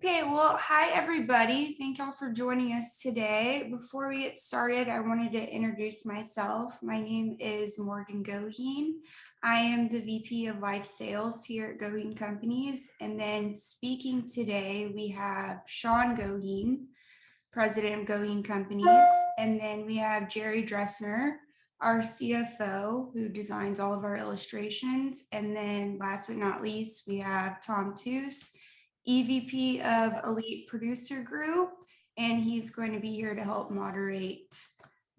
Okay, well, hi everybody. Thank y'all for joining us today. Before we get started, I wanted to introduce myself. My name is Morgan Goheen. I am the VP of Life Sales here at Goheen Companies. And then speaking today, we have Shawn Goheen, President of Goheen Companies. And then we have Jerry Dressner, our CFO, who designs all of our illustrations. And then last but not least, we have Tous, EVP of Elite Producer Group, and he's going to be here to help moderate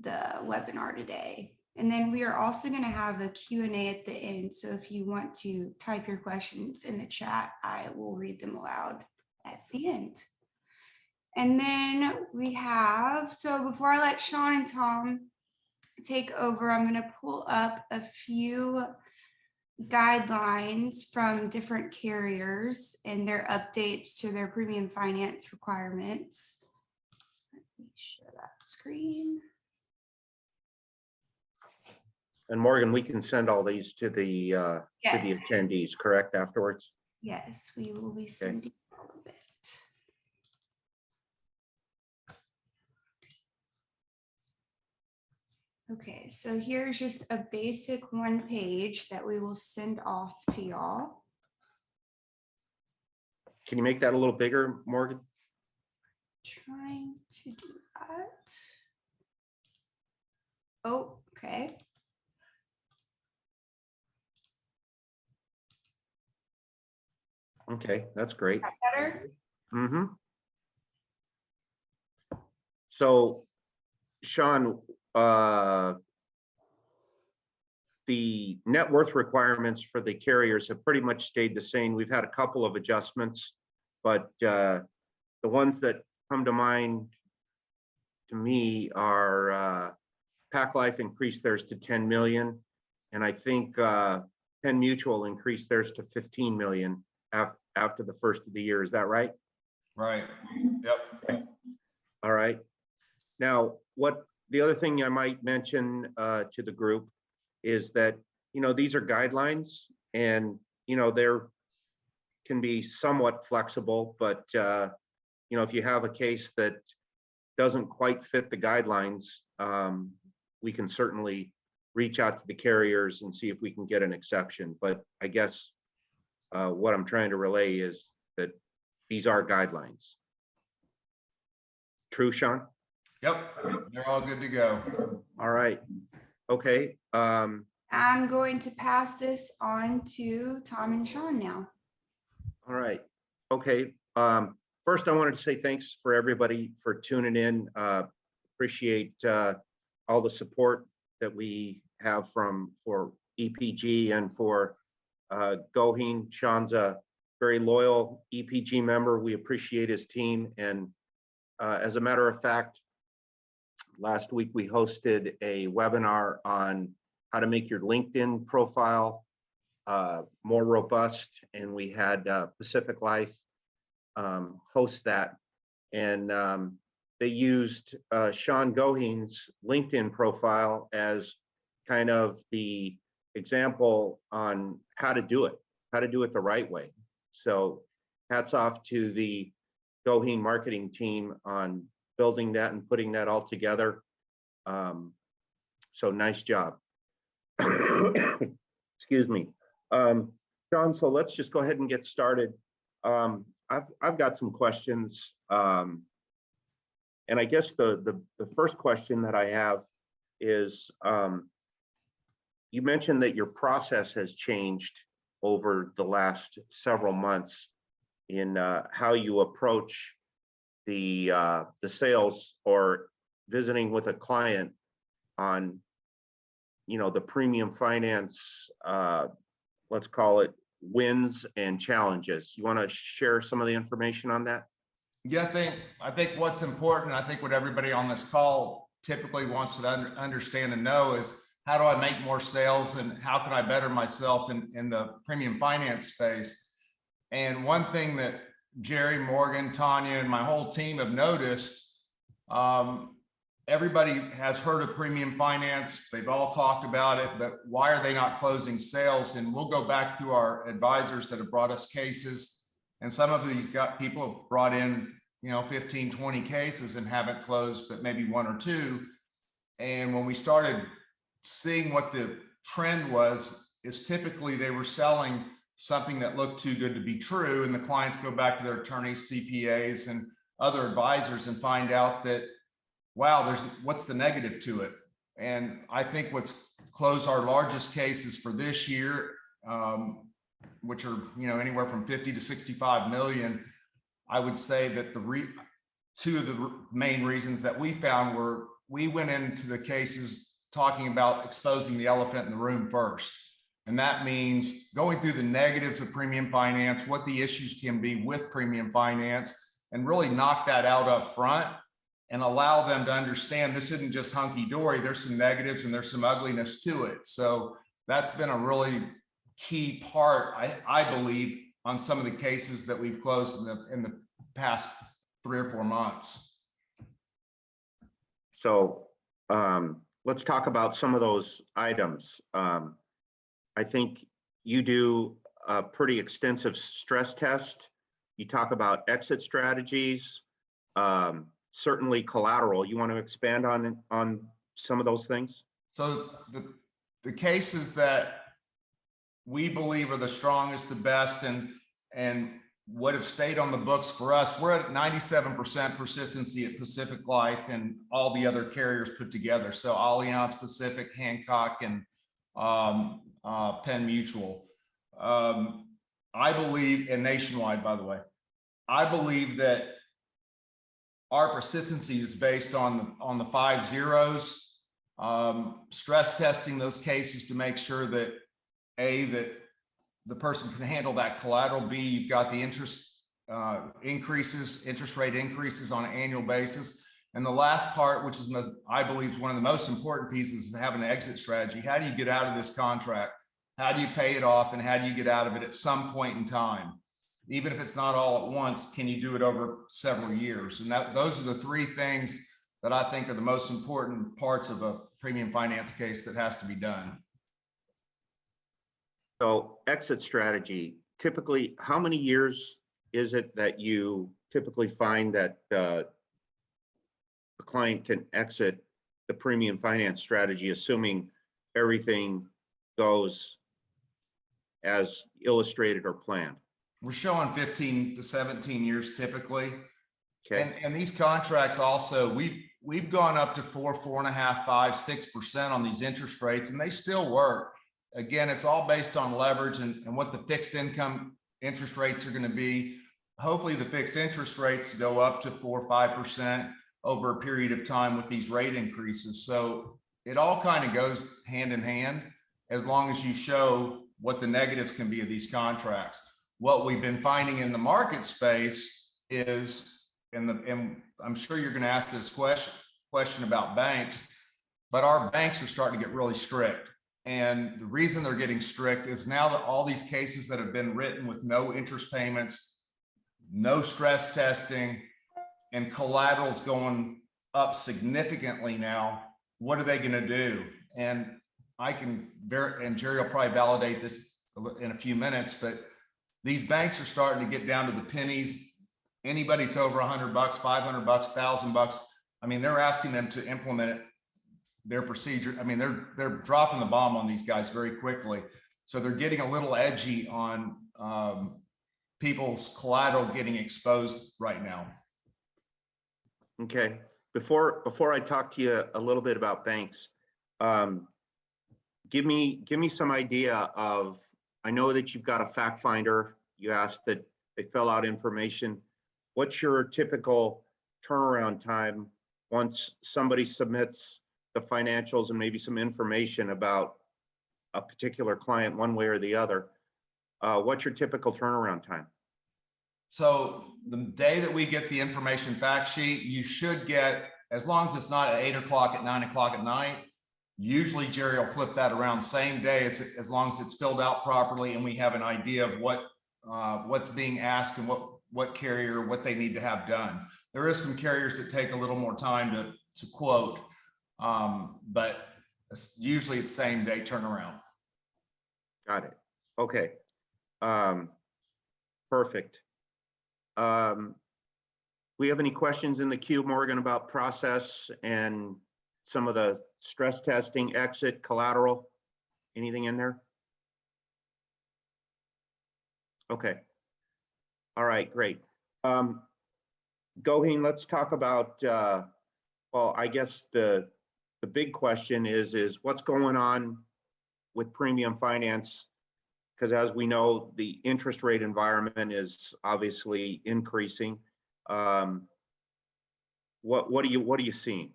the webinar today. And then we are also going to have a Q&A at the end. So if you want to type your questions in the chat, I will read them aloud at the end. And then we have, so before I let Shawn and Tom take over, I'm going to pull up a few guidelines from different carriers and their updates to their premium finance requirements. Let me share that screen. And Morgan, we can send all these to the attendees, correct, afterwards? Yes, we will be sending all of it. Okay, so here's just a basic one page that we will send off to y'all. Can you make that a little bigger, Morgan? Trying to do that. Oh, okay. Okay, that's great. Better? Mm-hmm. So, Shawn, the net worth requirements for the carriers have pretty much stayed the same. We've had a couple of adjustments, but the ones that come to mind to me are Pac Life increased theirs to 10 million, and I think Penn Mutual increased theirs to 15 million after the first of the year. Is that right? Right. Yep. All right. Now, what the other thing I might mention to the group is that, these are guidelines and, there can be somewhat flexible, but, if you have a case that doesn't quite fit the guidelines, we can certainly reach out to the carriers and see if we can get an exception. But I guess what I'm trying to relay is that these are guidelines. True, Shawn? Yep. They're all good to go. All right. Okay. I'm going to pass this on to Tom and Shawn now. All right. Okay. First, I wanted to say thanks for everybody for tuning in. Appreciate all the support that we have for EPG and for Goheen. Shawn's a very loyal EPG member. We appreciate his team. And as a matter of fact, last week we hosted a webinar on how to make your LinkedIn profile more robust, and we had Pacific Life host that, and they used Shawn Goheen's LinkedIn profile as kind of the example on how to do it the right way. So hats off to the Goheen marketing team on building that and putting that all together. So nice job. Excuse me. Shawn, so let's just go ahead and get started. I've got some questions. And I guess the first question that I have is, you mentioned that your process has changed over the last several months in how you approach the sales or visiting with a client on, the premium finance, let's call it wins and challenges. You want to share some of the information on that? Yeah, I think what's important, I think what everybody on this call typically wants to understand and know is, how do I make more sales and how can I better myself in the premium finance space? And one thing that Jerry, Morgan, Tanya, and my whole team have noticed, everybody has heard of premium finance. They've all talked about it, but why are they not closing sales? And we'll go back to our advisors that have brought us cases And some of these people have brought in, 15, 20 cases and haven't closed, but maybe one or two. And when we started seeing what the trend was, is typically they were selling something that looked too good to be true. And the clients go back to their attorneys, CPAs, and other advisors and find out that, wow, what's the negative to it? And I think what's closed our largest cases for this year, which are, anywhere from 50 to 65 million. I would say that two of the main reasons that we found were we went into the cases talking about exposing the elephant in the room first. And that means going through the negatives of premium finance, what the issues can be with premium finance, and really knock that out up front and allow them to understand this isn't just hunky-dory. There's some negatives and there's some ugliness to it. So that's been a really key part, I believe, on some of the cases that we've closed in the past 3 or 4 months. So let's talk about some of those items. I think you do a pretty extensive stress test. You talk about exit strategies, certainly collateral. You want to expand on some of those things? So the cases that we believe are the strongest, the best, and what have stayed on the books for us, we're at 97% persistency at Pacific Life and all the other carriers put together. So Allianz, Pacific, Hancock, and Penn Mutual. I believe, and Nationwide, by the way, I believe that our persistency is based on the 5 zeros, stress testing those cases to make sure that that the person can handle that collateral. B, you've got the interest rate increases on an annual basis. And the last part, which is, I believe, is one of the most important pieces, is having an exit strategy. How do you get out of this contract? How do you pay it off? And how do you get out of it at some point in time? Even if it's not all at once, can you do it over several years? And those are the 3 things that I think are the most important parts of a premium finance case that has to be done. So exit strategy, typically, how many years is it that you typically find that the client can exit the premium finance strategy, assuming everything goes as illustrated or planned? We're showing 15 to 17 years typically. Okay. And these contracts also, we've gone up to 4.5, 5, 6% on these interest rates, and they still work. Again, it's all based on leverage and what the fixed income interest rates are going to be. Hopefully the fixed interest rates go up to 4 or 5% over a period of time with these rate increases. So it all kind of goes hand in hand as long as you show what the negatives can be of these contracts. What we've been finding in the market space is, and I'm sure you're going to ask this question about banks, but our banks are starting to get really strict. And the reason they're getting strict is now that all these cases that have been written with no interest payments, no stress testing, and collateral's going up significantly now, what are they going to do? And and Jerry will probably validate this in a few minutes, but these banks are starting to get down to the pennies. Anybody that's over $100, $500, $1,000, I mean, they're asking them to implement their procedure. I mean, they're dropping the bomb on these guys very quickly. So they're getting a little edgy on people's collateral getting exposed right now. Okay. Before I talk to you a little bit about banks, give me some idea of, I know that you've got a fact finder. You asked that they fill out information. What's your typical turnaround time once somebody submits the financials and maybe some information about a particular client one way or the other? What's your typical turnaround time? So the day that we get the information fact sheet, you should get, as long as it's not at 8 o'clock at 9 o'clock at night, usually Jerry will flip that around same day as long as it's filled out properly and we have an idea of what's being asked and what carrier, what they need to have done. There is some carriers that take a little more time to quote, but usually it's same day turnaround. Got it. Okay. Perfect. We have any questions in the queue, Morgan, about process and some of the stress testing, exit, collateral? Anything in there? Okay. All right, great. Goheen, let's talk about, well, I guess the big question is what's going on with premium finance? Because as we know, the interest rate environment is obviously increasing. What are you seeing?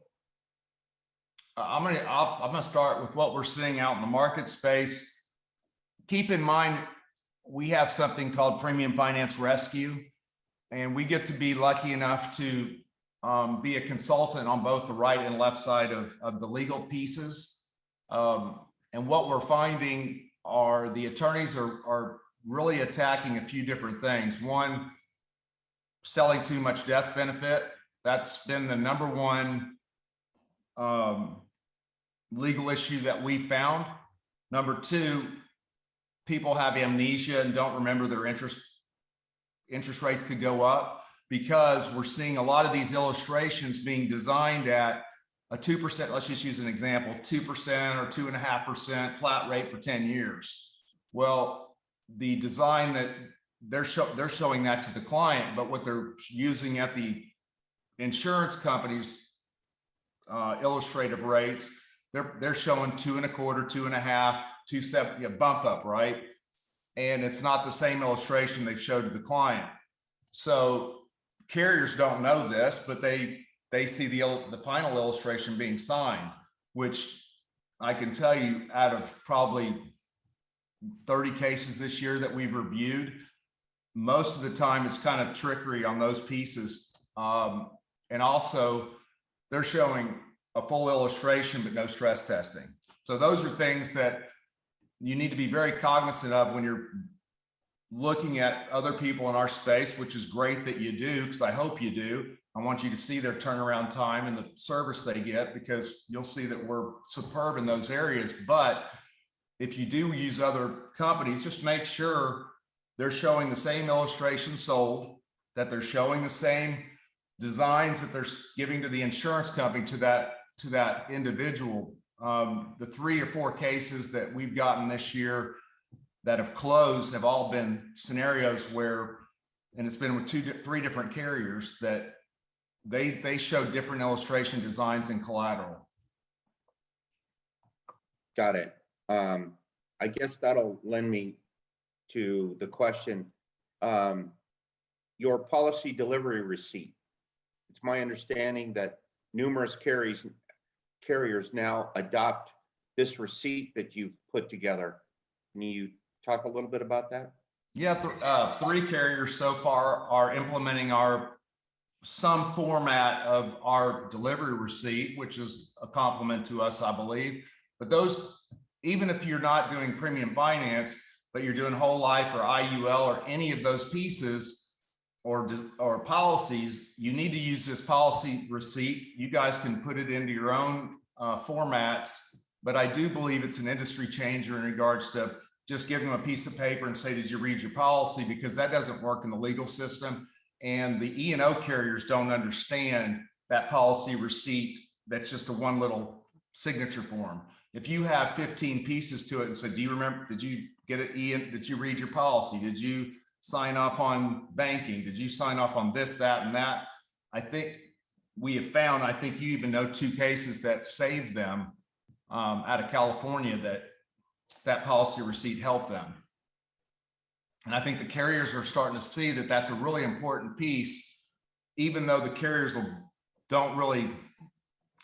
I'm gonna start with what we're seeing out in the market space. Keep in mind, we have something called Premium Finance Rescue, and we get to be lucky enough to be a consultant on both the right and left side of the legal pieces. And what we're finding are the attorneys are really attacking a few different things. One, selling too much death benefit. That's been the number one legal issue that we found. Number two, people have amnesia and don't remember their interest rates could go up, because we're seeing a lot of these illustrations being designed at a 2%, let's just use an example, 2% or 2.5% flat rate for 10 years. Well, the design that they're showing that to the client, but what they're using at the insurance companies illustrative rates, they're showing 2.25, 2.5, 2.7, bump up, right? And it's not the same illustration they've showed to the client. So carriers don't know this, but they see the final illustration being signed, which I can tell you, out of probably 30 cases this year that we've reviewed, most of the time it's kind of trickery on those pieces. And also they're showing a full illustration, but no stress testing. So those are things that you need to be very cognizant of when you're looking at other people in our space, which is great that you do, because I hope you do. I want you to see their turnaround time and the service they get, because you'll see that we're superb in those areas. But if you do use other companies, just make sure they're showing the same illustration sold, that they're showing the same designs that they're giving to the insurance company to that individual. The 3 or 4 cases that we've gotten this year that have closed have all been scenarios where, and it's been with 3 different carriers, that they show different illustration designs and collateral. Got it. I guess that'll lend me to the question. Your policy delivery receipt. It's my understanding that numerous carriers now adopt this receipt that you've put together. Can you talk a little bit about that? Yeah, 3 carriers so far are implementing some format of our delivery receipt, which is a compliment to us, I believe. But those, even if you're not doing premium finance, but you're doing whole life or IUL or any of those pieces or policies, you need to use this policy receipt. You guys can put it into your own formats, but I do believe it's an industry changer in regards to just give them a piece of paper and say, did you read your policy? Because that doesn't work in the legal system. And the E&O carriers don't understand that policy receipt. That's just a one little signature form. If you have 15 pieces to it and say, do you remember, did you get it, Ian? Did you read your policy? Did you sign off on banking? Did you sign off on this, that, and that? I think we have found, I think you even know 2 cases that saved them out of California, that policy receipt helped them. And I think the carriers are starting to see that that's a really important piece, even though the carriers don't really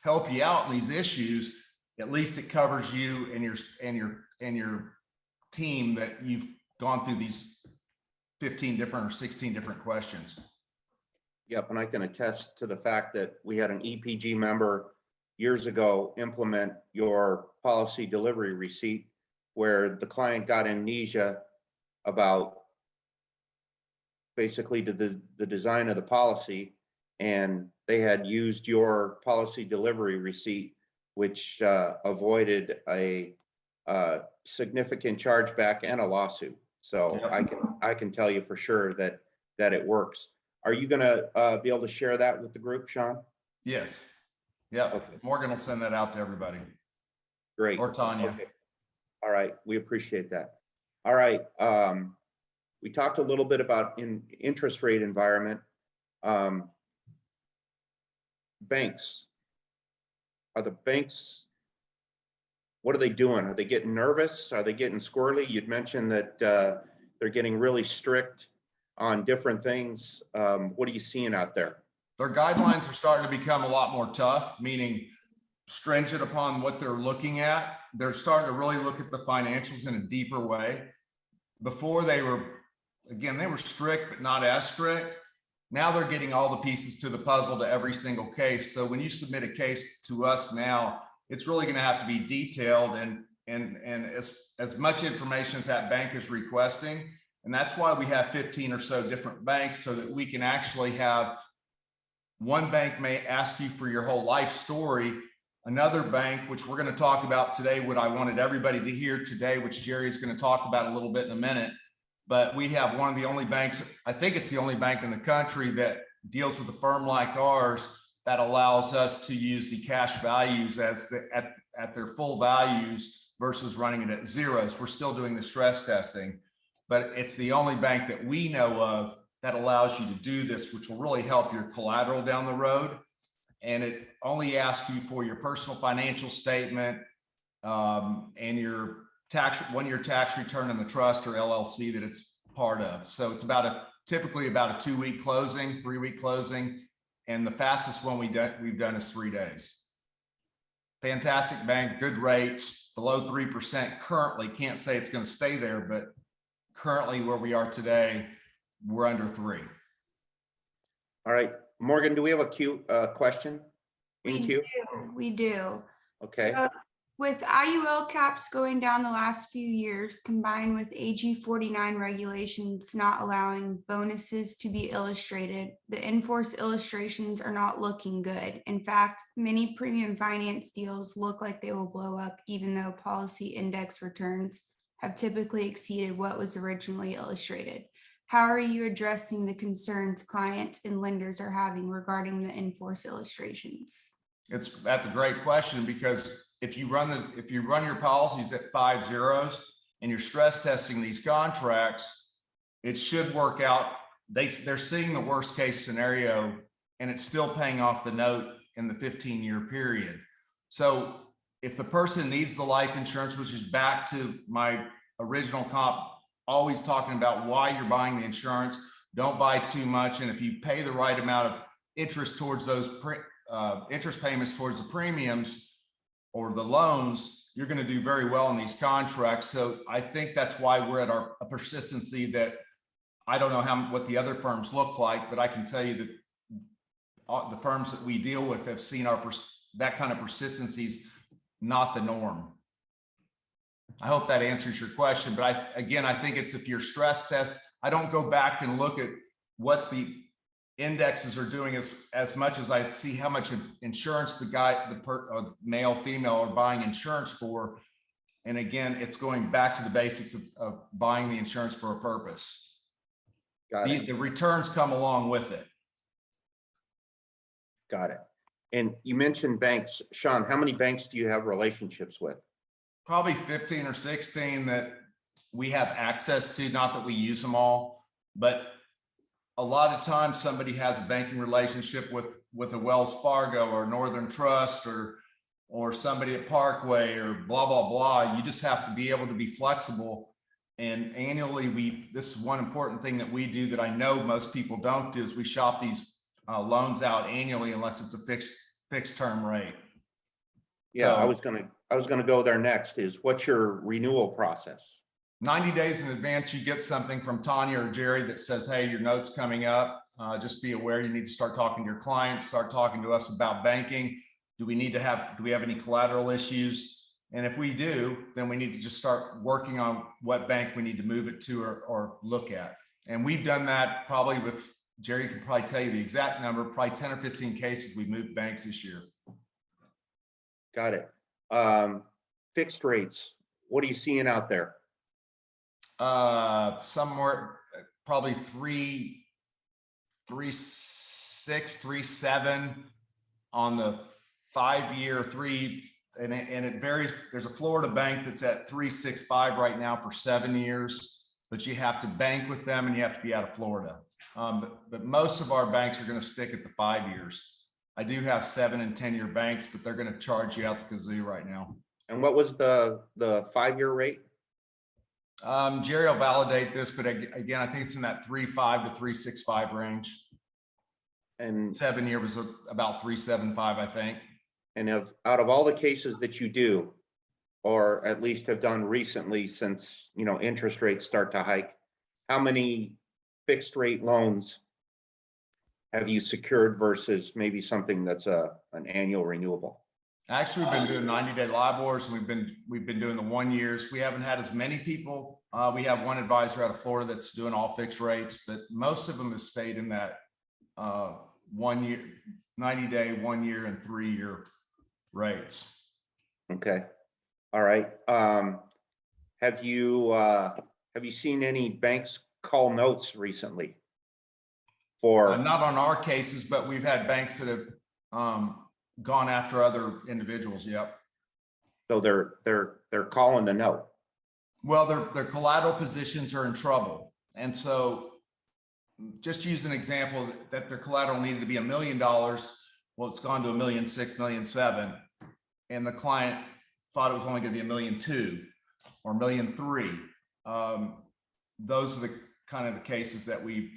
help you out in these issues. At least it covers you and your team, that you've gone through these 15 different or 16 different questions. Yep, and I can attest to the fact that we had an EPG member years ago implement your policy delivery receipt, where the client got amnesia about basically the design of the policy, and they had used your policy delivery receipt, which avoided a significant chargeback and a lawsuit. So yeah. I can tell you for sure that it works. Are you gonna be able to share that with the group, Shawn? Yes. Yep. Okay. Morgan will send that out to everybody. Great. Or Tanya. Okay. All right, we appreciate that. All right, we talked a little bit about interest rate environment. Banks. Are the banks, what are they doing? Are they getting nervous? Are they getting squirrely? You'd mentioned that they're getting really strict on different things. What are you seeing out there? Their guidelines are starting to become a lot more tough, meaning stringent upon what they're looking at. They're starting to really look at the financials in a deeper way. Before they were, again, they were strict, but not as strict. Now they're getting all the pieces to the puzzle to every single case. So when you submit a case to us now, it's really going to have to be detailed and as much information as that bank is requesting. And that's why we have 15 or so different banks, so that we can actually have one bank may ask you for your whole life story. Another bank, which we're going to talk about today, what I wanted everybody to hear today, which Jerry is going to talk about a little bit in a minute. But we have one of the only banks, I think it's the only bank in the country that deals with a firm like ours that allows us to use the cash values as at their full values versus running it at zeros. We're still doing the stress testing, but it's the only bank that we know of that allows you to do this, which will really help your collateral down the road. And it only asks you for your personal financial statement and your one-year tax return in the trust or LLC that it's part of. So it's typically about a 2-week closing, 3-week closing. And the fastest one we've done is 3 days. Fantastic bank, good rates, below 3% currently. Can't say it's going to stay there, but currently where we are today, we're under 3. All right, Morgan, do we have a question in queue? We do. Okay. So with IUL caps going down the last few years, combined with AG 49 regulations not allowing bonuses to be illustrated, the in-force illustrations are not looking good. In fact, many premium finance deals look like they will blow up, even though policy index returns have typically exceeded what was originally illustrated. How are you addressing the concerns clients and lenders are having regarding the in-force illustrations? That's a great question, because if you run your policies at 5 zeros and you're stress testing these contracts, it should work out. They're seeing the worst case scenario, and it's still paying off the note in the 15-year period. So if the person needs the life insurance, which is back to my original comp, always talking about why you're buying the insurance, don't buy too much. And if you pay the right amount of interest towards those interest payments towards the premiums or the loans, you're going to do very well in these contracts. So I think that's why we're at a persistency that I don't know what the other firms look like, but I can tell you that the firms that we deal with have seen that kind of persistency is not the norm. I hope that answers your question, but I think it's if your stress test, I don't go back and look at what the indexes are doing as much as I see how much insurance the male, female are buying insurance for. And again, it's going back to the basics of buying the insurance for a purpose. The returns come along with it. Got it. And you mentioned banks. Shawn, how many banks do you have relationships with? Probably 15 or 16 that we have access to, not that we use them all, but a lot of times somebody has a banking relationship with a Wells Fargo or Northern Trust or somebody at Parkway or blah, blah, blah. You just have to be able to be flexible. And annually, this is one important thing that we do that I know most people don't do, is we shop these loans out annually unless it's a fixed term rate. Yeah, so, I was gonna go there next. Is what's your renewal process? 90 days in advance, you get something from Tanya or Jerry that says, hey, your note's coming up. Just be aware you need to start talking to your clients, start talking to us about banking. Do we have any collateral issues? And if we do, then we need to just start working on what bank we need to move it to or look at. And we've done that probably with, Jerry can probably tell you the exact number, probably 10 or 15 cases we've moved banks this year. Got it. Fixed rates. What are you seeing out there? Somewhere probably 3.6, 3.7 on the 5-year, and it varies. There's a Florida bank that's at 3.65 right now for 7 years, but you have to bank with them and you have to be out of Florida. But most of our banks are going to stick at the 5 years. I do have 7 and 10-year banks, but they're going to charge you out the kazoo right now. And what was the 5-year rate? Jerry will validate this, but again, I think it's in that 3.5 to 3.65 range. And 7-year was about 3.75, I think. And out of all the cases that you do, or at least have done recently since, interest rates start to hike, how many fixed rate loans have you secured versus maybe something that's an annual renewable? Actually, we've been doing 90-day LIBORs, and we've been doing the 1 years. We haven't had as many people. We have one advisor out of Florida that's doing all fixed rates, but most of them have stayed in that 1 year, 90-day, 1 year, and 3-year rates. Okay. All right. Have you seen any banks call notes recently? For Not on our cases, but we've had banks that have gone after other individuals. Yep. So they're calling the note. Well, their collateral positions are in trouble, and so just use an example that their collateral needed to be $1 million. Well, it's gone to $1.6 million, $1.7 million, and the client thought it was only going to be $1.2 million or $1.3 million. Those are the kind of the cases that we've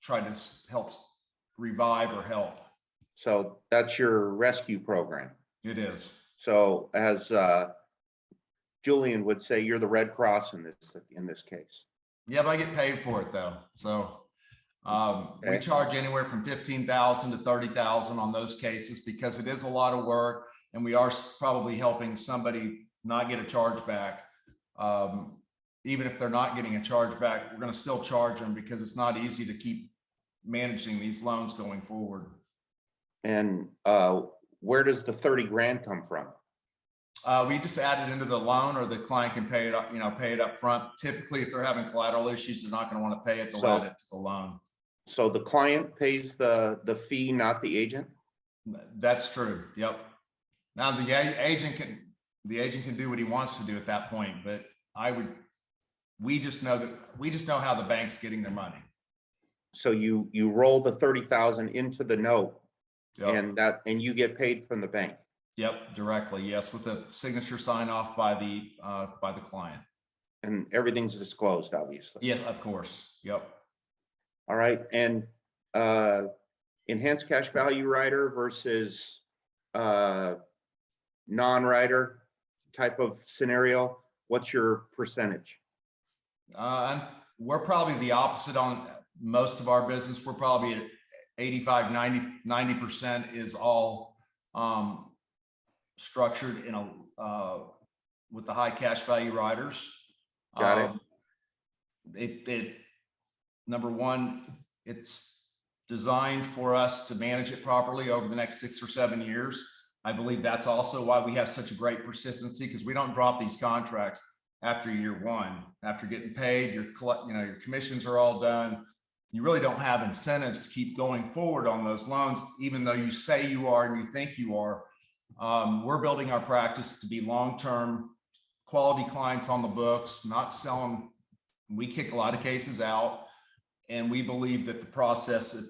tried to help revive or help. So that's your rescue program. It is. So as Julian would say, you're the Red Cross in this case. Yeah, but I get paid for it though. So Okay. we charge anywhere from $15,000 to $30,000 on those cases because it is a lot of work, and we are probably helping somebody not get a charge back. Even if they're not getting a charge back, we're going to still charge them because it's not easy to keep managing these loans going forward. And where does the 30 grand come from? We just add it into the loan, or the client can pay it up, pay it up front. Typically, if they're having collateral issues, they're not going to want to pay it. They'll add it to the loan. So the client pays the fee, not the agent? That's true. Yep. Now the agent can do what he wants to do at that point, but we just know how the bank's getting their money. So you roll the 30,000 into the note, Yep. and you get paid from the bank. Yep, directly. Yes, with a signature sign off by the client. And everything's disclosed, obviously. Yes, of course. Yep. All right. And enhanced cash value rider versus non-rider type of scenario, what's your percentage? We're probably the opposite on most of our business. We're probably at 85, 90% is all structured in with the high cash value riders. Got it. Number one, it's designed for us to manage it properly over the next 6 or 7 years. I believe that's also why we have such a great persistency, because we don't drop these contracts after year one. After getting paid, your commissions are all done. You really don't have incentives to keep going forward on those loans, even though you say you are and you think you are. We're building our practice to be long-term quality clients on the books, not selling. We kick a lot of cases out, and we believe that the process,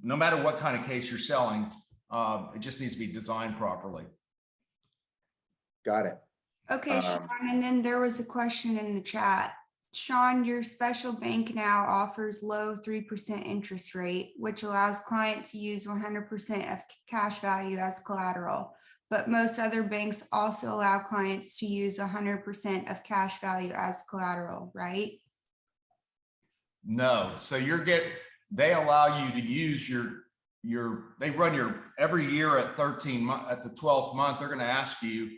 no matter what kind of case you're selling, it just needs to be designed properly. Got it. Okay, Shawn, and then there was a question in the chat. Shawn, your special bank now offers low 3% interest rate, which allows client to use 100% of cash value as collateral. But most other banks also allow clients to use 100% of cash value as collateral, right? No, so they allow you to use they run your every year at 13 months, at the 12th month, they're going to ask you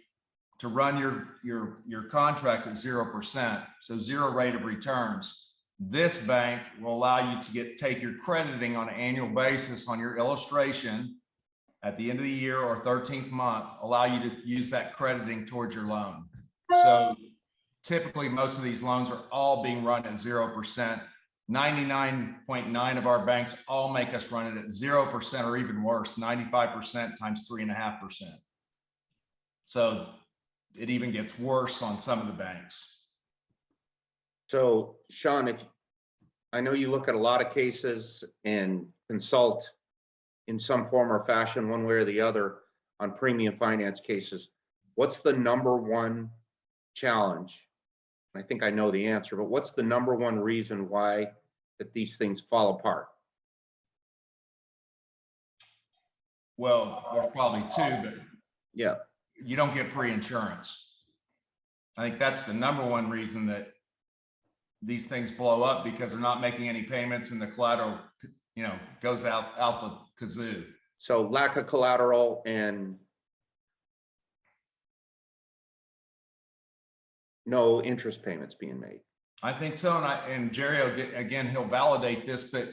to run your contracts at 0%, so zero rate of returns. This bank will allow you to take your crediting on an annual basis on your illustration at the end of the year or 13th month, allow you to use that crediting towards your loan. So typically most of these loans are all being run at 0%. 99.9 of our banks all make us run it at 0% or even worse, 95% times 3.5%. So it even gets worse on some of the banks. So Shawn, if I know you look at a lot of cases and consult in some form or fashion, one way or the other, on premium finance cases, what's the number one challenge? I think I know the answer, but what's the number one reason why that these things fall apart? Well, there's probably two, but Yeah, you don't get free insurance. I think that's the number one reason that these things blow up, because they're not making any payments and the collateral, goes out the kazoo. so lack of collateral and no interest payments being made. I think so. And Jerry, again, he'll validate this, but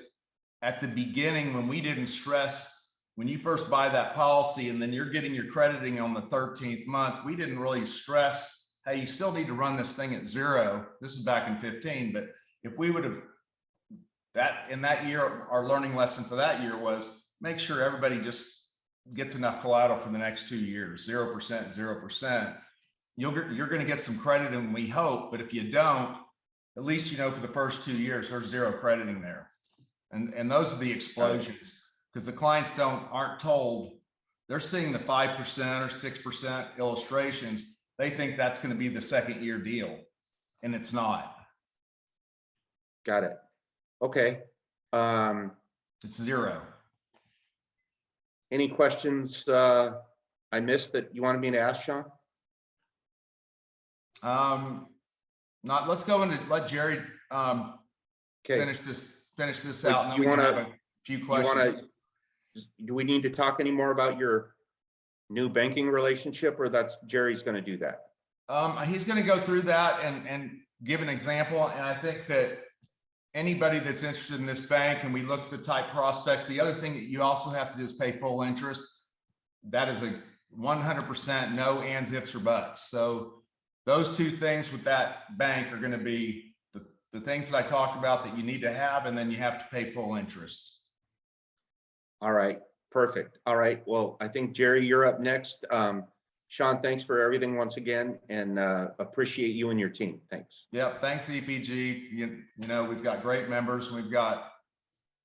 at the beginning, when we didn't stress, when you first buy that policy and then you're getting your crediting on the 13th month, we didn't really stress, hey, you still need to run this thing at 0. This is back in 15. But if we would have, that in that year, our learning lesson for that year was make sure everybody just gets enough collateral for the next 2 years, 0%, 0%. You're going to get some credit, and we hope, but if you don't, at least, for the first 2 years, there's 0 crediting there. And those are the explosions, because the clients aren't told. They're seeing the 5% or 6% illustrations. They think that's going to be the second year deal, and it's not. Got it. Okay. It's 0. Any questions I missed that you wanted me to ask, Shawn? Let's go into let Jerry Okay. finish this Wait, out, and then you we can wanna- have a few questions. Do we need to talk any more about your new banking relationship, or that's Jerry's going to do that? He's going to go through that and give an example. And I think that anybody that's interested in this bank, and we look at the type prospects, the other thing that you also have to do is pay full interest. That is a 100% no ands, ifs, or buts. So those two things with that bank are going to be the things that I talked about that you need to have, and then you have to pay full interest. All right, perfect. All right, well, I think Jerry, you're up next. Shawn, thanks for everything once again, and appreciate you and your team. Thanks. Yep, thanks EPG. We've got great members. We've got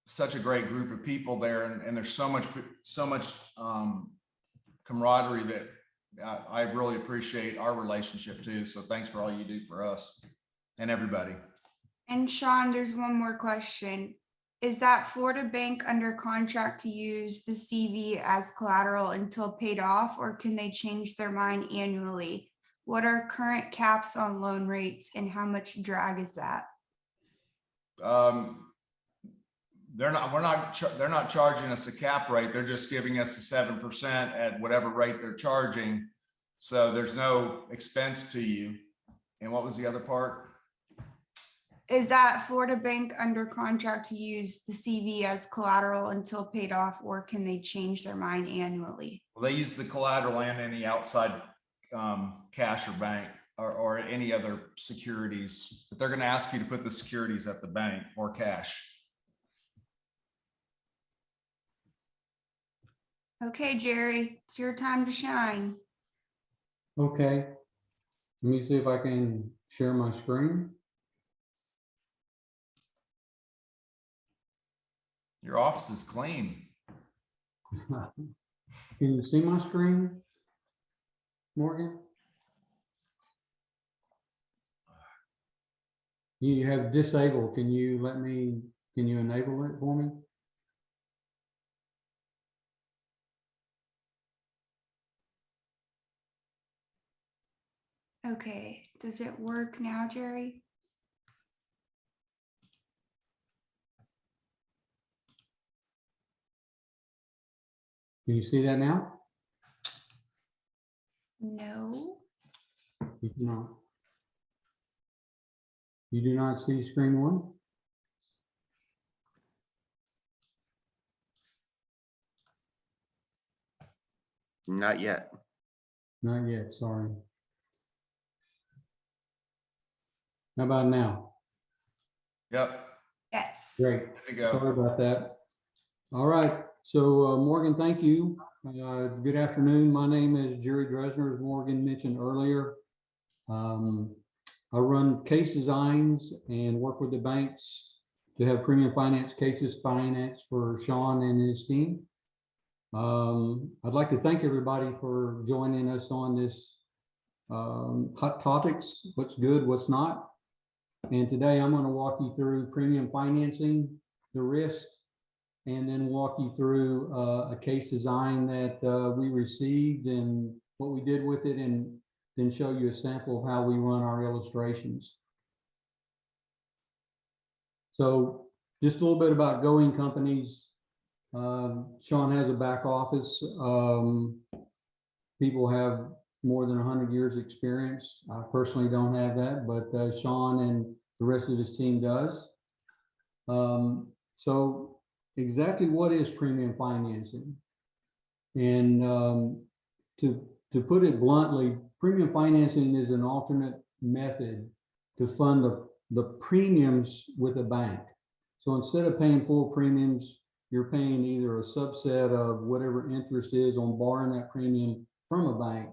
such a great group of people there, and there's so much camaraderie that I really appreciate our relationship too. So thanks for all you do for us and everybody. And Shawn, there's one more question. Is that Florida bank under contract to use the CV as collateral until paid off, or can they change their mind annually? What are current caps on loan rates, and how much drag is that? They're not charging us a cap rate. They're just giving us a 7% at whatever rate they're charging. So there's no expense to you. And what was the other part? Is that Florida bank under contract to use the CV as collateral until paid off, or can they change their mind annually? Well, they use the collateral and any outside cash or bank or any other securities, but they're going to ask you to put the securities at the bank or cash. Okay, Jerry, it's your time to shine. Okay, let me see if I can share my screen. Your office is clean. Can you see my screen, Morgan? You have disabled. Can you enable it for me? Okay, does it work now, Jerry? Can you see that now? No. You cannot. You do not see screen one? Not yet. Not yet, sorry. How about now? Yep. Yes. Great. Good to go. Sorry about that. All right. So Morgan, thank you. Good afternoon. My name is Jerry Dresner, as Morgan mentioned earlier. I run case designs and work with the banks to have premium finance cases financed for Shawn and his team. I'd like to thank everybody for joining us on this hot topics, what's good, what's not. And today I'm going to walk you through premium financing, the risk, and then walk you through a case design that we received and what we did with it, and then show you a sample of how we run our illustrations. So just a little bit about Goheen companies. Shawn has a back office. People have more than 100 years experience. I personally don't have that, but Shawn and the rest of his team does. So exactly what is premium financing? And to put it bluntly, premium financing is an alternate method to fund the premiums with a bank. So instead of paying full premiums, you're paying either a subset of whatever interest is on borrowing that premium from a bank.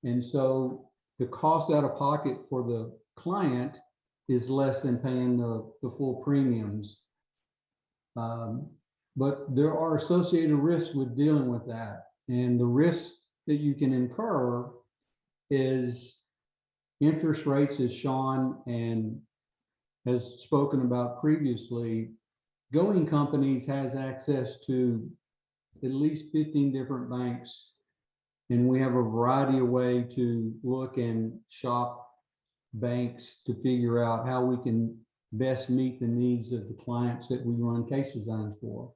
And so the cost out of pocket for the client is less than paying the full premiums. But there are associated risks with dealing with that. And the risk that you can incur is interest rates, as Shawn and has spoken about previously. Goheen companies has access to at least 15 different banks, and we have a variety of ways to look and shop banks to figure out how we can best meet the needs of the clients that we run case designs for.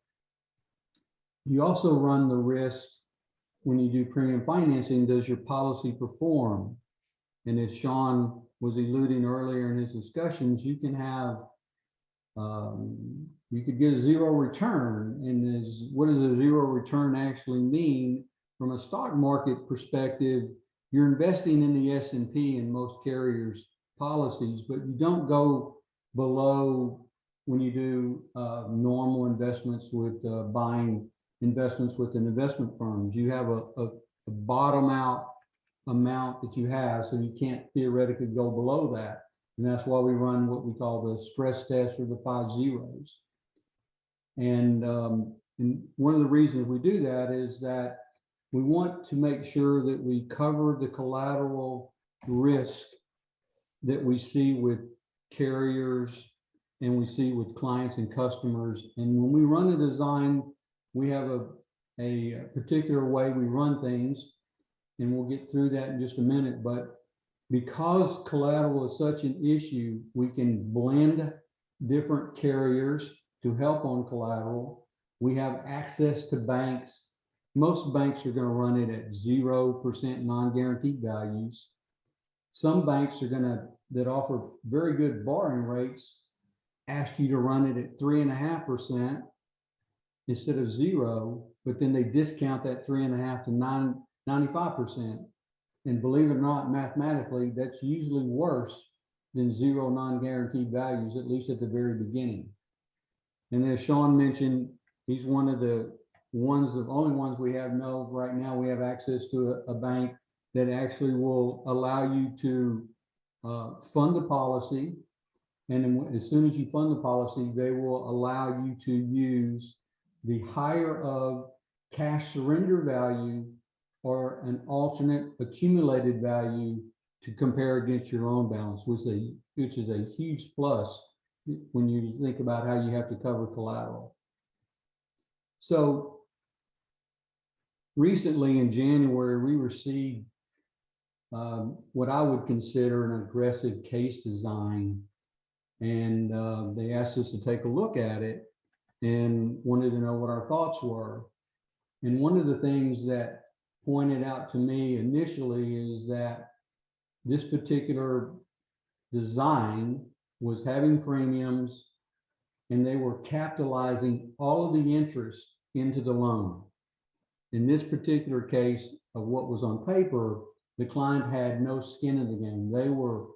You also run the risk when you do premium financing. Does your policy perform? And as Shawn was alluding earlier in his discussions, you can have you could get a zero return. And what does a zero return actually mean? From a stock market perspective, you're investing in the S&P in most carriers' policies, but you don't go below when you do normal investments with buying investments within investment firms. You have a bottom out amount that you have, so you can't theoretically go below that. And that's why we run what we call the stress test, or the 5 zeros. And one of the reasons we do that is that we want to make sure that we cover the collateral risk that we see with carriers and we see with clients and customers. And when we run a design, we have a particular way we run things, and we'll get through that in just a minute. But because collateral is such an issue, we can blend different carriers to help on collateral. We have access to banks. Most banks are going to run it at 0% non-guaranteed values. Some banks are that offer very good borrowing rates, ask you to run it at 3.5% instead of 0, but then they discount that 3.5 to 95%. And believe it or not, mathematically, that's usually worse than 0 non-guaranteed values, at least at the very beginning. And as Shawn mentioned, he's one of the only ones we have right now. We have access to a bank that actually will allow you to fund the policy. And then as soon as you fund the policy, they will allow you to use the higher of cash surrender value or an alternate accumulated value to compare against your own balance, which is a huge plus when you think about how you have to cover collateral. So recently in January, we received what I would consider an aggressive case design. And they asked us to take a look at it and wanted to know what our thoughts were. And one of the things that pointed out to me initially is that this particular design was having premiums, and they were capitalizing all of the interest into the loan. In this particular case of what was on paper, the client had no skin in the game. They were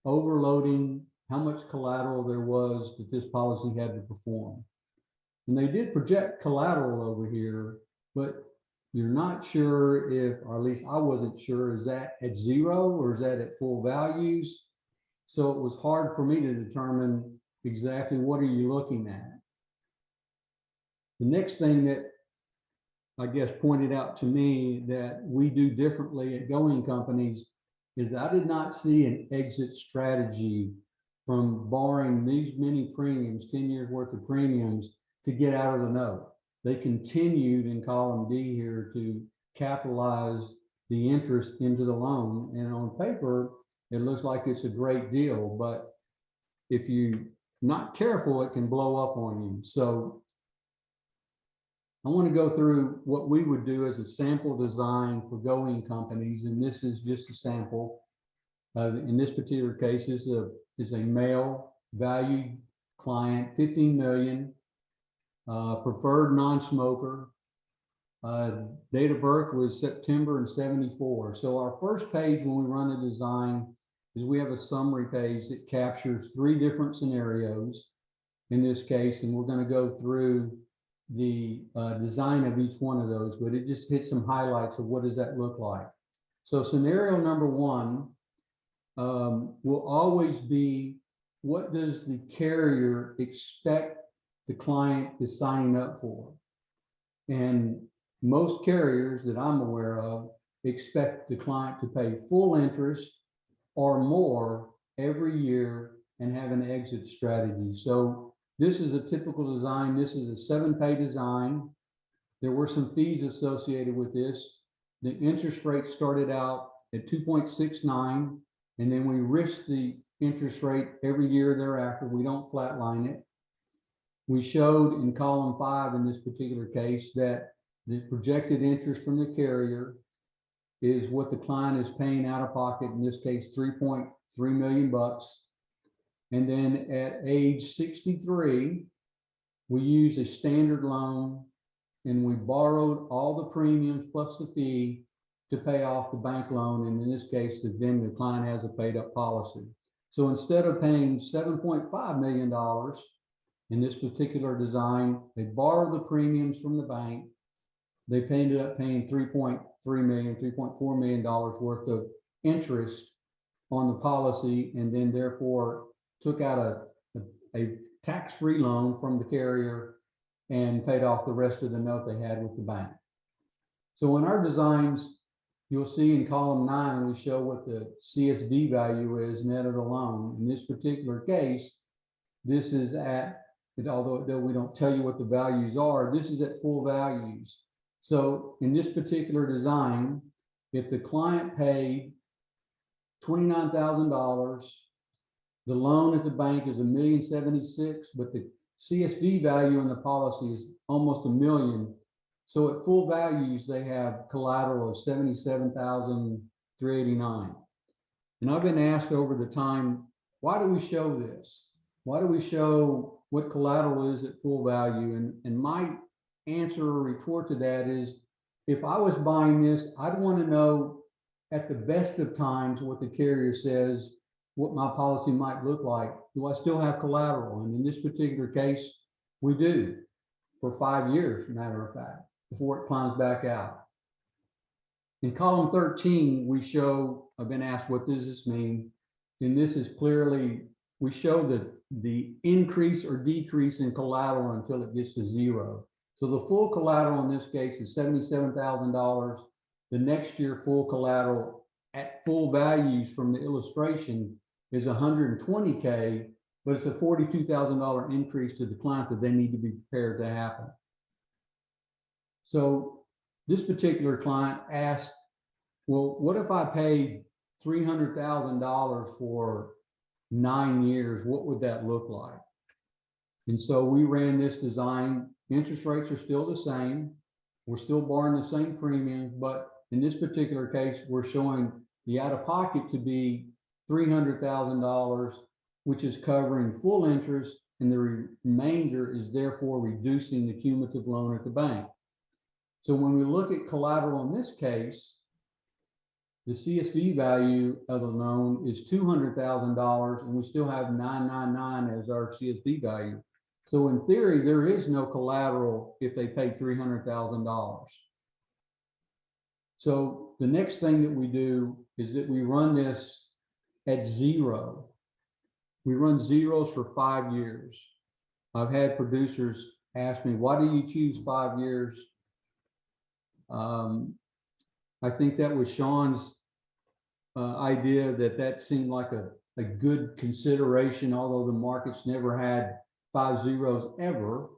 overloading how much collateral there was that this policy had to perform. And they did project collateral over here, but you're not sure if, or at least I wasn't sure, is that at zero or is that at full values? So it was hard for me to determine exactly what are you looking at. The next thing that I guess pointed out to me that we do differently at Goheen companies is I did not see an exit strategy from borrowing these many premiums, 10 years worth of premiums, to get out of the note. They continued in column D here to capitalize the interest into the loan. And on paper, it looks like it's a great deal, but if you're not careful, it can blow up on you. So I want to go through what we would do as a sample design for Goheen companies, and this is just a sample. In this particular case, this is a male valued client, 15 million, preferred non-smoker. Date of birth was September in 74. So our first page when we run the design is we have a summary page that captures 3 different scenarios in this case, and we're going to go through the design of each one of those, but it just hits some highlights of what does that look like. So scenario number 1 will always be, what does the carrier expect the client is signing up for? And most carriers that I'm aware of expect the client to pay full interest or more every year and have an exit strategy. So this is a typical design. This is a 7-pay design. There were some fees associated with this. The interest rate started out at 2.69, and then we risk the interest rate every year thereafter. We don't flatline it. We showed in column 5 in this particular case that the projected interest from the carrier is what the client is paying out of pocket, in this case, 3.3 million bucks. And then at age 63, we used a standard loan and we borrowed all the premiums plus the fee to pay off the bank loan. And in this case, then the client has a paid up policy. So instead of paying $7.5 million in this particular design, they borrowed the premiums from the bank. They ended up paying $3.4 million worth of interest on the policy, and then therefore took out a tax-free loan from the carrier and paid off the rest of the note they had with the bank. So in our designs, you'll see in column 9, we show what the CSV value is net of the loan. In this particular case, this is at, although we don't tell you what the values are, this is at full values. So in this particular design, if the client paid $29,000, the loan at the bank is $1,076,000, but the CSV value in the policy is almost $1 million. So at full values, they have collateral of $77,389. And I've been asked over the time, why do we show this? Why do we show what collateral is at full value? And my answer or retort to that is, if I was buying this, I'd want to know at the best of times what the carrier says, what my policy might look like. Do I still have collateral? And in this particular case, we do, for 5 years, matter of fact, before it climbs back out. In column 13, we show, I've been asked, what does this mean? And this is clearly, we show the increase or decrease in collateral until it gets to 0. So the full collateral in this case is $77,000. The next year full collateral at full values from the illustration is $120K, but it's a $42,000 increase to the client that they need to be prepared to happen. So this particular client asked, well, what if I paid $300,000 for 9 years? What would that look like? And so we ran this design. Interest rates are still the same. We're still borrowing the same premiums, but in this particular case, we're showing the out-of-pocket to be $300,000, which is covering full interest, and the remainder is therefore reducing the cumulative loan at the bank. So when we look at collateral in this case, the CSV value of the loan is $200,000 and we still have 999 as our CSV value. So in theory, there is no collateral if they pay $300,000. So the next thing that we do is that we run this at zero. We run zeros for 5 years. I've had producers ask me, why do you choose 5 years? I think that was Shawn's idea that seemed like a good consideration, although the market's never had 5 zeros ever.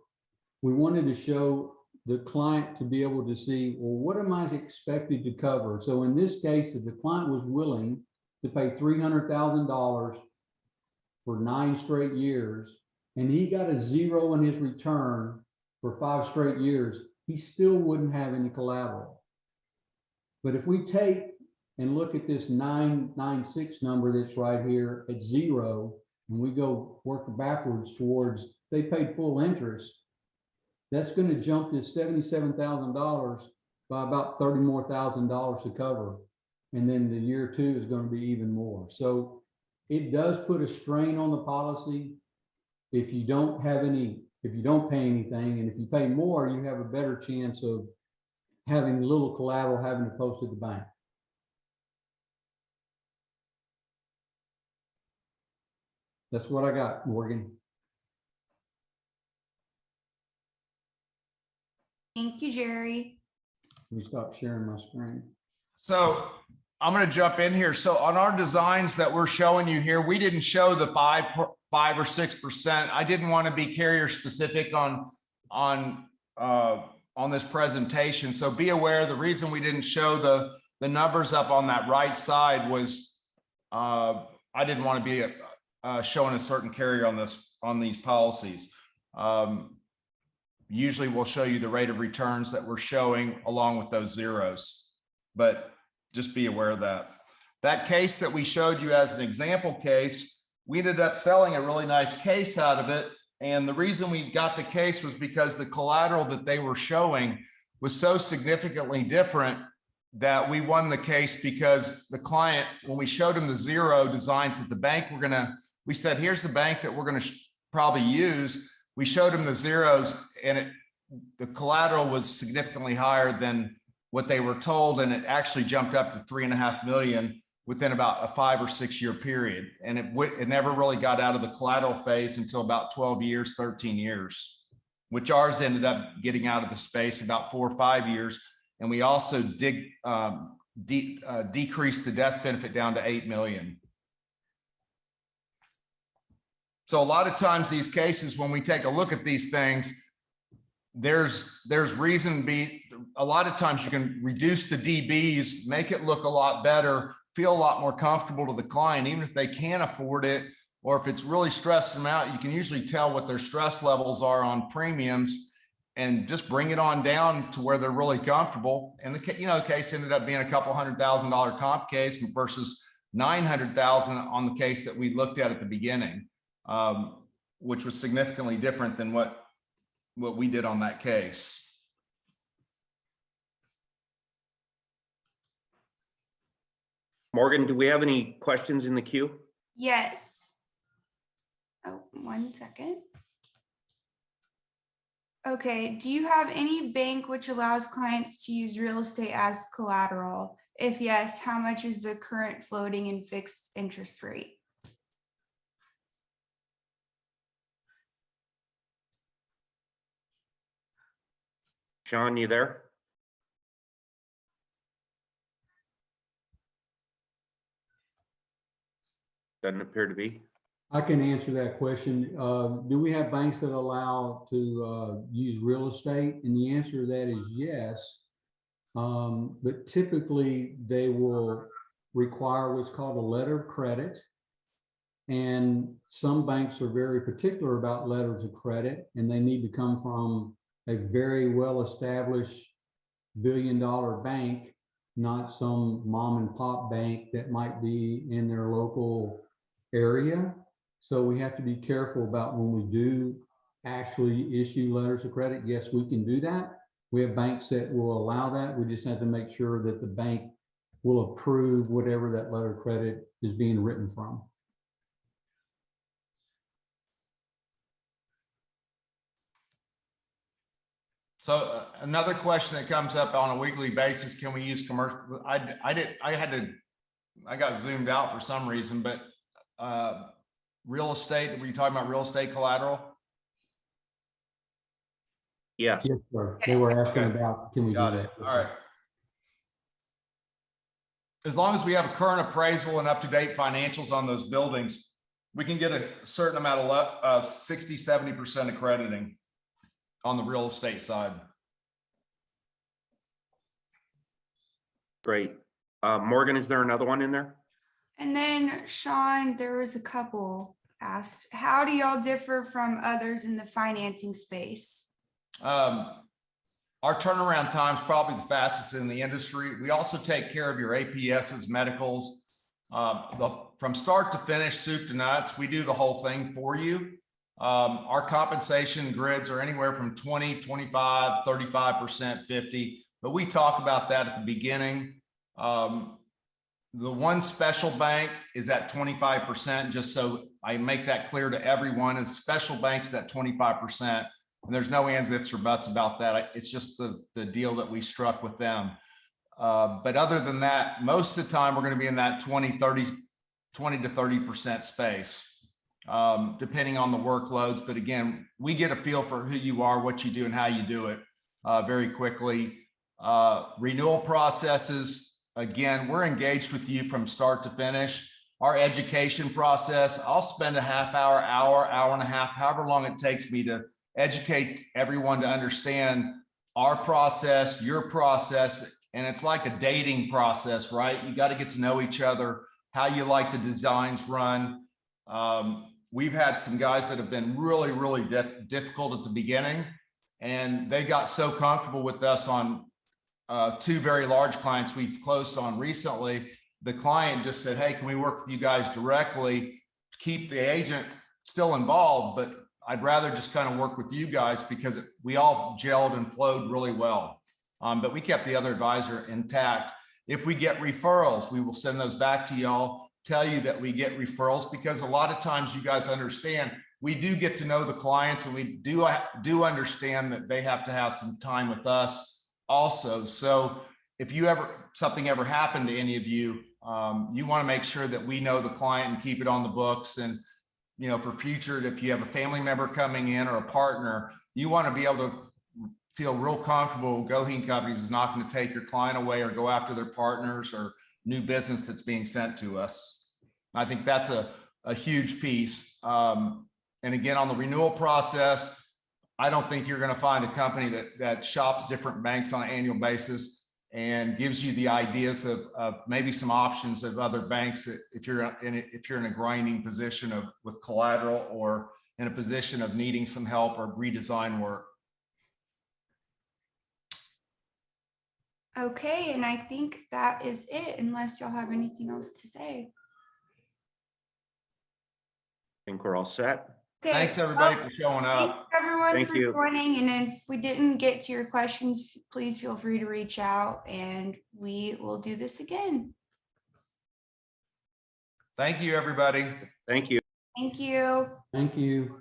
We wanted to show the client to be able to see, well, what am I expected to cover? So in this case, if the client was willing to pay $300,000 for 9 straight years, and he got a zero in his return for 5 straight years, he still wouldn't have any collateral. But if we take and look at this 996 number that's right here at zero, and we go work backwards towards, they paid full interest, that's going to jump this $77,000 by about $30,000 more to cover. And then the year 2 is going to be even more. So it does put a strain on the policy. If you don't have any, if you don't pay anything, and if you pay more, you have a better chance of having little collateral having to post at the bank. That's what I got, Morgan. Thank you, Jerry. Let me stop sharing my screen. So I'm going to jump in here. So on our designs that we're showing you here, we didn't show the 5 or 6%. I didn't want to be carrier specific on this presentation. So be aware, the reason we didn't show the numbers up on that right side was I didn't want to be showing a certain carrier on these policies. Usually we'll show you the rate of returns that we're showing along with those zeros, but just be aware of that. That case that we showed you as an example case, we ended up selling a really nice case out of it. And the reason we got the case was because the collateral that they were showing was so significantly different that we won the case, because the client, when we showed him the zero designs at the bank, we said, here's the bank that we're going to probably use. We showed him the zeros, and the collateral was significantly higher than what they were told. And it actually jumped up to $3.5 million within about a 5 or 6 year period. And it never really got out of the collateral phase until about 12 years, 13 years, which ours ended up getting out of the space about 4 or 5 years. And we also decreased the death benefit down to $8 million. So a lot of times these cases, when we take a look at these things, there's reason be, a lot of times you can reduce the DBs, make it look a lot better, feel a lot more comfortable to the client, even if they can't afford it, or if it's really stressed them out. You can usually tell what their stress levels are on premiums and just bring it on down to where they're really comfortable. And the case ended up being a couple $100,000 comp case versus $900,000 on the case that we looked at the beginning, which was significantly different than what we did on that case. Morgan, do we have any questions in the queue? Yes. Oh, 1 second. Okay, do you have any bank which allows clients to use real estate as collateral? If yes, how much is the current floating and fixed interest rate? Shawn, you there? Doesn't appear to be. I can answer that question. Do we have banks that allow to use real estate? And the answer to that is yes. But typically they will require what's called a letter of credit. And some banks are very particular about letters of credit, and they need to come from a very well-established billion-dollar bank, not some mom and pop bank that might be in their local area. So we have to be careful about when we do actually issue letters of credit. Yes, we can do that. We have banks that will allow that. We just have to make sure that the bank will approve whatever that letter of credit is being written from. So another question that comes up on a weekly basis, can we use commercial? I got zoomed out for some reason, but real estate, were you talking about real estate collateral? Yes, Yes, sir. They were asking Okay. about, can we do Got that? it. All right. As long as we have a current appraisal and up-to-date financials on those buildings, we can get a certain amount of 60, 70% accrediting on the real estate side. great. Morgan, is there another one in there? And then Shawn, there was a couple asked, how do y'all differ from others in the financing space? Our turnaround time is probably the fastest in the industry. We also take care of your APSs, medicals, from start to finish, soup to nuts. We do the whole thing for you. Our compensation grids are anywhere from 20, 25, 35%, 50, but we talk about that at the beginning. The one special bank is at 25%, just so I make that clear to everyone, is special banks at 25%. And there's no ands, ifs, or buts about that. It's just the deal that we struck with them. But other than that, most of the time we're going to be in that 20 to 30% space, depending on the workloads. But again, we get a feel for who you are, what you do, and how you do it very quickly. Renewal processes, again, we're engaged with you from start to finish. Our education process, I'll spend a half hour, hour and a half, however long it takes me to educate everyone to understand our process, your process. And it's like a dating process, right? You got to get to know each other, how you like the designs run. We've had some guys that have been really, really difficult at the beginning, and they got so comfortable with us on two very large clients we've closed on recently. The client just said, hey, can we work with you guys directly, keep the agent still involved, but I'd rather just kind of work with you guys because we all gelled and flowed really well. But we kept the other advisor intact. If we get referrals, we will send those back to y'all, tell you that we get referrals, because a lot of times you guys understand, we do get to know the clients, and we do understand that they have to have some time with us also. So if something ever happened to any of you, you want to make sure that we know the client and keep it on the books. And for future, if you have a family member coming in or a partner, you want to be able to feel real comfortable. Goheen Companies is not going to take your client away or go after their partners or new business that's being sent to us. I think that's a huge piece. And again, on the renewal process, I don't think you're going to find a company that shops different banks on an annual basis and gives you the ideas of maybe some options of other banks if you're in a grinding position with collateral, or in a position of needing some help or redesign work. Okay, and I think that is it, unless y'all have anything else to say. I think we're all set. Okay. Thanks everybody for showing Thank up. everyone Thank for you. joining. And if we didn't get to your questions, please feel free to reach out and we will do this again. Thank you, everybody. Thank you. Thank you. Thank you.